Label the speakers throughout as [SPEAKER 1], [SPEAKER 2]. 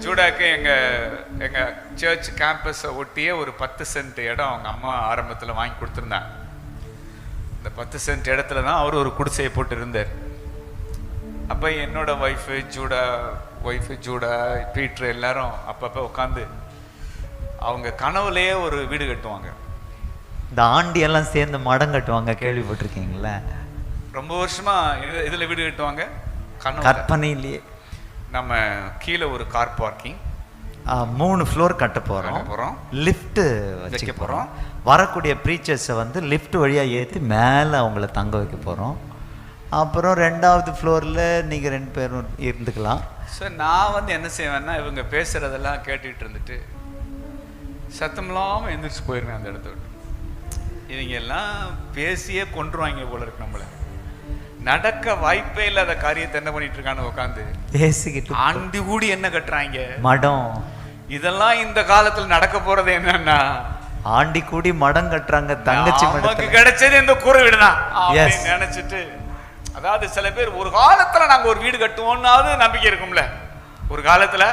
[SPEAKER 1] ஜூடாக்கு எங்க சர்ச் கேம்பஸை ஒட்டியே ஒரு 10 சென்ட் இடம் அவங்க அம்மா ஆரம்பத்தில் வாங்கி கொடுத்துருந்தாங்க. இந்த 10 சென்ட் இடத்துல தான் அவர் ஒரு குடிசையை போட்டு இருந்தார். அப்போ என்னோட ஒய்ஃபு ஜூடா பீட்ரு எல்லாரும் அப்பப்போ உட்காந்து அவங்க கனவுலேயே ஒரு வீடு கட்டுவாங்க.
[SPEAKER 2] இந்த ஆண்டி எல்லாம் சேர்ந்து மடம் கட்டுவாங்க, கேள்விப்பட்டிருக்கீங்களா?
[SPEAKER 1] ரொம்ப வருஷமா இதில் வீடு கட்டுவாங்க.
[SPEAKER 2] கற்பனையிலேயே
[SPEAKER 1] நம்ம கீழே ஒரு கார் பார்க்கிங்
[SPEAKER 2] 3 ஃப்ளோர் கட்ட போகிறோம். லிஃப்ட் வைக்க போகிறோம். வரக்கூடிய ப்ரீச்சர்ஸை வந்து லிஃப்ட் வழியாக ஏற்றி மேலே அவங்கள தங்க வைக்க போகிறோம். அப்புறம் 2வது ஃப்ளோரில் நீங்கள் 2 பேரும் இருந்துக்கலாம்.
[SPEAKER 1] ஸோ நான் வந்து என்ன செய்வேன்னா, இவங்க பேசுகிறதெல்லாம் கேட்டுக்கிட்டு இருந்துட்டு சத்தம் இல்லாமல் எந்திரிச்சு போயிருவேன் அந்த இடத்த விட்டு. இவங்க எல்லாம் பேசியே கொண்டுருவாங்க போல இருக்கு. நம்மளை நடக்க வாய்ப்பே இல்லாத காரியத்தை என்ன பண்ணிட்டு இருக்கான்னு உட்காந்து
[SPEAKER 2] பேசிக்கிட்டு
[SPEAKER 1] ஆண்டி கூடி என்ன கட்டுறாங்க
[SPEAKER 2] மடம்.
[SPEAKER 1] இதெல்லாம் இந்த காலத்துல நடக்க போறது என்னன்னா,
[SPEAKER 2] ஆண்டி கூடி மடம் கட்டுறாங்க. தங்கச்சி
[SPEAKER 1] நமக்கு கிடைச்சது இந்த கூரை வீடுதான் நினைச்சிட்டு. அதாவது சில பேர் ஒரு காலத்துல நாங்க ஒரு வீடு கட்டுவோம்னாவது நம்பிக்கை இருக்கும்ல. ஒரு காலத்துல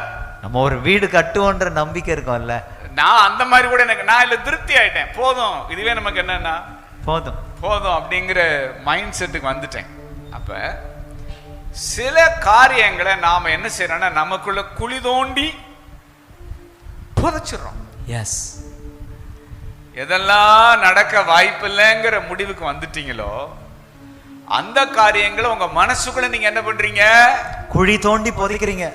[SPEAKER 2] நம்ம ஒரு வீடு கட்டுவோன்ற நம்பிக்கை இருக்கும்ல.
[SPEAKER 1] நான் அந்த மாதிரி கூட நான் இல்ல திருப்தி ஆயிட்டேன். போதும், இதுவே நமக்கு என்னன்னா போதும் அப்படிங்கிற மைண்ட் செட்டுக்கு வந்துட்டேன். அப்ப சில காரியங்களை நாம என்ன செய்யறோம்னா, நமக்குள்ள குழி தோண்டி புதைச்சிடறோம்.
[SPEAKER 2] எஸ்,
[SPEAKER 1] எதெல்லாம் நடக்க வாய்ப்பு இல்லைங்கிற முடிவுக்கு வந்துட்டீங்களோ அந்த காரியங்களை உங்க மனசுக்குள்ள நீங்க என்ன பண்றீங்க?
[SPEAKER 2] குழி தோண்டி புதைக்கிறீங்க.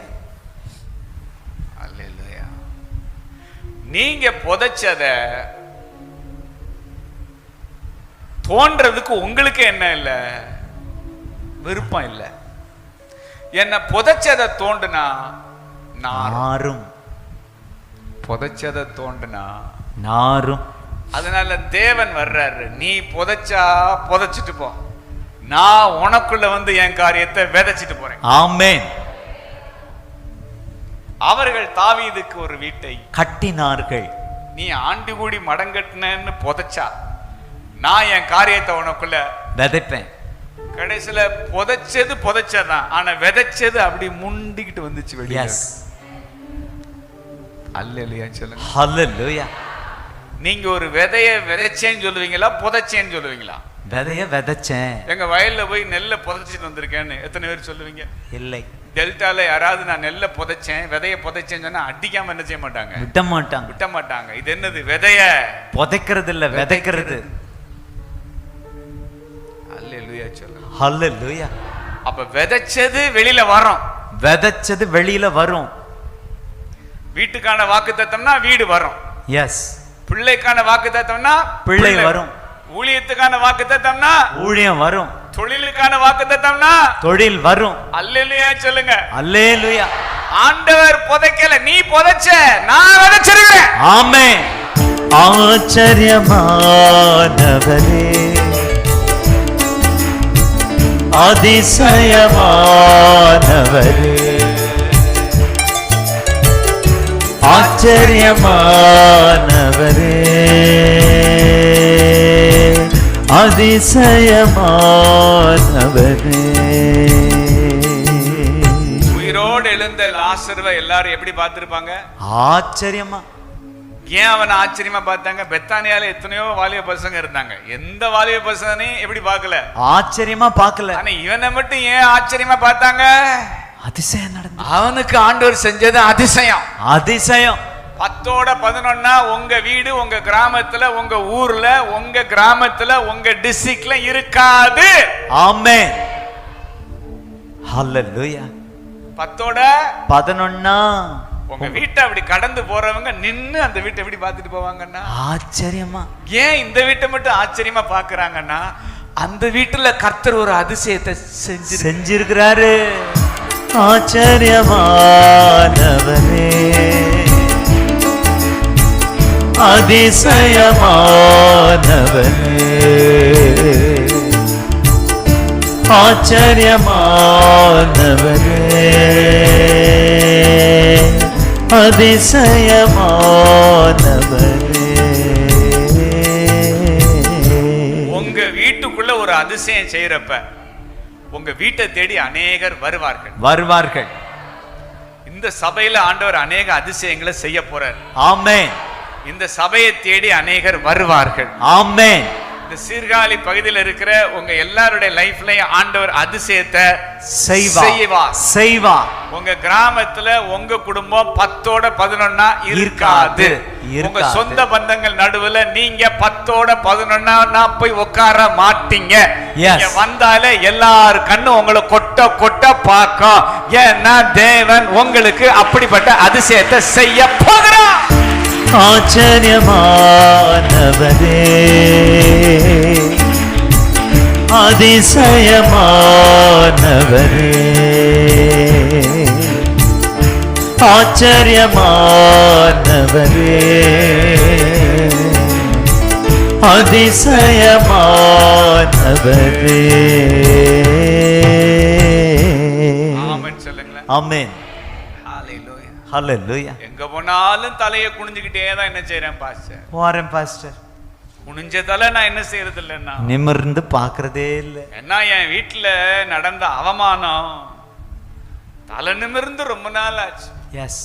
[SPEAKER 1] அல்லேலூயா. நீங்க புதைச்சத தோன்றதுக்கு உங்களுக்கு என்ன இல்ல, விருப்பம் இல்ல. என்ன புதைச்சத தோண்டுனா நாரும், புதைச்சத தோண்டுனா
[SPEAKER 2] நாரும்.
[SPEAKER 1] அதனால தேவன் வர்றாரு, நீ புதைச்சா புதைச்சிட்டு போ, நான் உனக்குள்ள வந்து என் காரியத்தை விதைச்சிட்டு போறேன்.
[SPEAKER 2] ஆமென்.
[SPEAKER 1] அவர்கள் தாவீதுக்கு ஒரு வீட்டை
[SPEAKER 2] கட்டினார்கள்.
[SPEAKER 1] நீ ஆண்டி கூடி மடங்கட்டினு புதைச்சா நான் என் காரியத்தை உனக்குள்ள விதைப்பேன். கடைசியில புதைச்சது புதைச்சதான், ஆனா விதைச்சது அப்படி முண்டிக்கிட்டு வந்துச்சு வெளியே. அல்லேலூயா சொல்லுங்க.
[SPEAKER 2] ஹல்லேலூயா.
[SPEAKER 1] நீங்க ஒரு விதைய விதைச்சேன்னு சொல்லுவீங்களா, புதைச்சேன்னு சொல்லுவீங்களா?
[SPEAKER 2] விதைய விதைச்சேன்.
[SPEAKER 1] எங்க வயல்ல போய் நெல்லை புதைச்சிட்டு வந்திருக்கேன்னு எத்தனை பேர் சொல்லுவீங்க?
[SPEAKER 2] இல்லை.
[SPEAKER 1] டெல்டால யாராவது நான் நெல்லை புதைச்சேன் விதைய புதைச்சேன்னு சொன்னா அடிக்காம என்ன செய்ய மாட்டாங்க? விட்ட மாட்டாங்க. இது என்னது? விதைய
[SPEAKER 2] புதைக்கிறது இல்ல, விதைக்கிறது.
[SPEAKER 1] அல்லேலூயா சொல்லுங்க.
[SPEAKER 2] ஹல்லேலூயா.
[SPEAKER 1] அப்ப விதைச்சது வெளியில வரும்.
[SPEAKER 2] விதைச்சது வெளியில வரும்.
[SPEAKER 1] வீட்டுக்கான வாக்குத்தத்தம்னா வீடு வரும்.
[SPEAKER 2] எஸ்.
[SPEAKER 1] பிள்ளைக்கான வாக்குத்தத்தம்னா
[SPEAKER 2] பிள்ளை வரும்.
[SPEAKER 1] ஊழியத்துக்கான வாக்குத்தத்தம்னா ஊழியம் வரும். தொழிலுக்கான வாக்குத்தத்தம்னா தொழில் வரும். அல்லேலூயா சொல்லுங்க. அல்லேலூயா. ஆண்டவர் புதைக்கல, நீ புதைச்ச, நான் விதைச்சிருக்கேன்.
[SPEAKER 2] ஆமென். ஆச்சரியமானவரே, அதிசயமானவரே, ஆச்சரியமானவரே, அதிசயமானவரே.
[SPEAKER 1] உயிரோடு எழுந்த லாசருவை எல்லாரும் எப்படி பார்த்திருப்பாங்க?
[SPEAKER 2] ஆச்சரியமா.
[SPEAKER 1] ஏன் அவன் ஆச்சரியமா பார்த்தாங்க? பெத்தானியால எத்தனையோ வாலிப பசங்க இருந்தாங்க, எந்த வாலிப பசங்கனையும் எப்படி பார்க்கல?
[SPEAKER 2] ஆச்சரியமா பார்க்கல.
[SPEAKER 1] ஆனா இவனை மட்டும் ஏன் ஆச்சரியமா பார்த்தாங்க?
[SPEAKER 2] அதிசயம் நடந்தது.
[SPEAKER 1] அவனுக்கு ஆண்டவர் செஞ்சது அதிசயம்.
[SPEAKER 2] அதிசயம்.
[SPEAKER 1] 10-11 உங்க வீடு உங்க கிராமத்துல, உங்க ஊர்ல, உங்க கிராமத்துல, உங்க டிஸ்ட்ரிக்ட்ல இருக்காது.
[SPEAKER 2] ஆமென். ஹல்லேலூயா.
[SPEAKER 1] 10-11 உங்க வீட்டை அப்படி கடந்து போறவங்க நின்னு அந்த வீட்டை எப்படி பார்த்துட்டு போவாங்கன்னா
[SPEAKER 2] ஆச்சரியமா.
[SPEAKER 1] ஏன் இந்த வீட்டை மட்டும் ஆச்சரியமா பாக்குறாங்கன்னா, அந்த வீட்டுல கர்த்தர் ஒரு அதிசயத்தை செஞ்சிருக்கிறாரு.
[SPEAKER 2] ஆச்சரியமானவரே, அதிசயமானவரே, ஆச்சரியமானவரே, அதிசயமானவரே.
[SPEAKER 1] உங்க வீட்டுக்குள்ள ஒரு அதிசயம் செய்யறப்ப உங்க வீட்டை தேடி அநேகர் வருவார்கள். இந்த சபையில ஆண்டவர் அநேக அதிசயங்களை செய்ய போறார்.
[SPEAKER 2] ஆமென்.
[SPEAKER 1] இந்த சபையை தேடி அநேகர் வருவார்கள்.
[SPEAKER 2] ஆமென்.
[SPEAKER 1] இந்த சீர்காழி பகுதியில் இருக்கிற உங்க எல்லாருடைய லைஃப்லயும் ஆண்டவர் அதிசயத்தை
[SPEAKER 2] செய்வார்.
[SPEAKER 1] உங்க கிராமத்துல உங்க குடும்பம் 10ஓட 11 இருக்காது. உங்க சொந்த பந்தங்கள் நடுவுல நீங்க 10ஓட 11 போய் உட்கார மாட்டீங்க. நீங்க வந்தாலே எல்லார் கண்ணும் உங்களை கொட்ட கொட்ட பார்க்கும். ஏன்னா தேவன் உங்களுக்கு அப்படிப்பட்ட அதிசயத்தை செய்ய போகிறார்.
[SPEAKER 2] ஆச்சரியமானவரே, அதிசயமானவரே, ஆச்சரியமானவரே, அதிசயமானவரே.
[SPEAKER 1] ஆமென் சொல்லுங்களேன்.
[SPEAKER 2] ஆமென். ஹல்லேலூயா.
[SPEAKER 1] எங்க போனாலும் தலையை குனிஞ்சுக்கிட்டே தான் என்ன செய்றேன் பாஸ்டர்.
[SPEAKER 2] வாரேன் பாஸ்டர்.
[SPEAKER 1] குனிஞ்ச தலை நான் என்ன செய்யறது இல்லைன்னா
[SPEAKER 2] நிமிர்ந்து பார்க்கறதே இல்லை.
[SPEAKER 1] என்ன என் வீட்டுல நடந்த அவமானம் தலை நிமிர்ந்து ரொம்ப நாள் ஆச்சு.
[SPEAKER 2] எஸ்.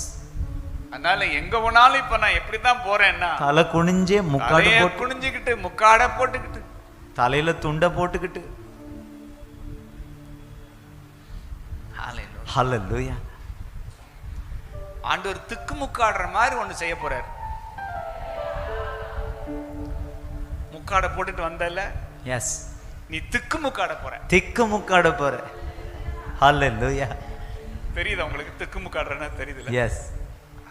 [SPEAKER 1] அதனால எங்க போனாலும் இப்ப நான் எப்படிதான் போறேன்னா
[SPEAKER 2] தலை குனிஞ்சே முக்காடு
[SPEAKER 1] குனிஞ்சுக்கிட்டு முக்காட போட்டுக்கிட்டு
[SPEAKER 2] தலையில துண்டை போட்டுக்கிட்டு. ஹல்லேலூயா.
[SPEAKER 1] ஆண்டவர் திக்கு முக்காடுற மாதிரி ஒண்ணு செய்ய போறாரு. முக்காட போட்டுட்டு வந்தல.
[SPEAKER 2] எஸ்.
[SPEAKER 1] நீ திக்கு முக்காட போற.
[SPEAKER 2] திக்கு முக்காட போற. ஹல்லேலூயா.
[SPEAKER 1] தெரியுதா உங்களுக்கு திக்கு முக்காடுறனா தெரியுதுல?
[SPEAKER 2] எஸ்.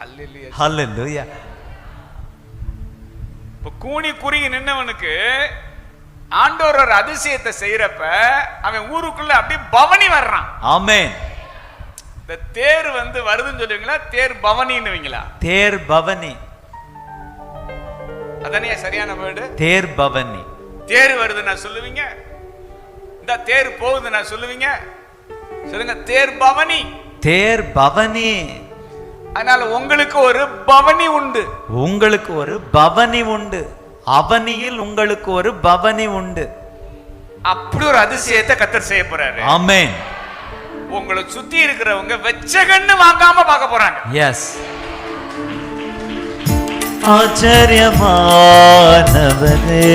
[SPEAKER 1] ஹல்லேலூயா.
[SPEAKER 2] ஹல்லேலூயா.
[SPEAKER 1] இப்ப கூனி குறுகி நின்னவனுக்கு ஆண்டவர் ஒரு அதிசயத்தை செய்யறப்ப அவன் ஊருக்குள்ள அப்படியே பவனி வர்றான்.
[SPEAKER 2] ஆமென்.
[SPEAKER 1] இந்த தேர் வருதுன்னு சொல்லுவீங்களா, தேர் பவனின்னுவீங்களா?
[SPEAKER 2] தேர் பவனி.
[SPEAKER 1] அதானே சரியான வேர்டு.
[SPEAKER 2] தேர் பவனி.
[SPEAKER 1] தேர் வருது நான் சொல்லுவீங்க, இந்த தேர் போகுது நான் சொல்லுவீங்க. சொல்லுங்க, தேர் பவனி.
[SPEAKER 2] தேர் பவனி.
[SPEAKER 1] அதனால உங்களுக்கு ஒரு பவனி உண்டு.
[SPEAKER 2] உங்களுக்கு ஒரு பவனி உண்டு. அவனியில் உங்களுக்கு ஒரு பவனி உண்டு.
[SPEAKER 1] அப்படி ஒரு அதிசயத்தை கர்த்தர் செய்ய போறாரு.
[SPEAKER 2] ஆமென்.
[SPEAKER 1] உங்களை சுத்தி இருக்கிறவங்க வெச்ச கண்ணு வாங்காம பார்க்க போறாங்க.
[SPEAKER 2] எஸ். ஆச்சரியமானவரே,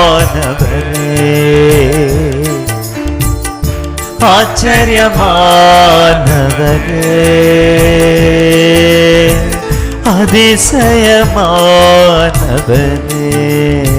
[SPEAKER 2] அதிசயமானவரே, ஆச்சரியமானவரே, அதிசயமானவரே.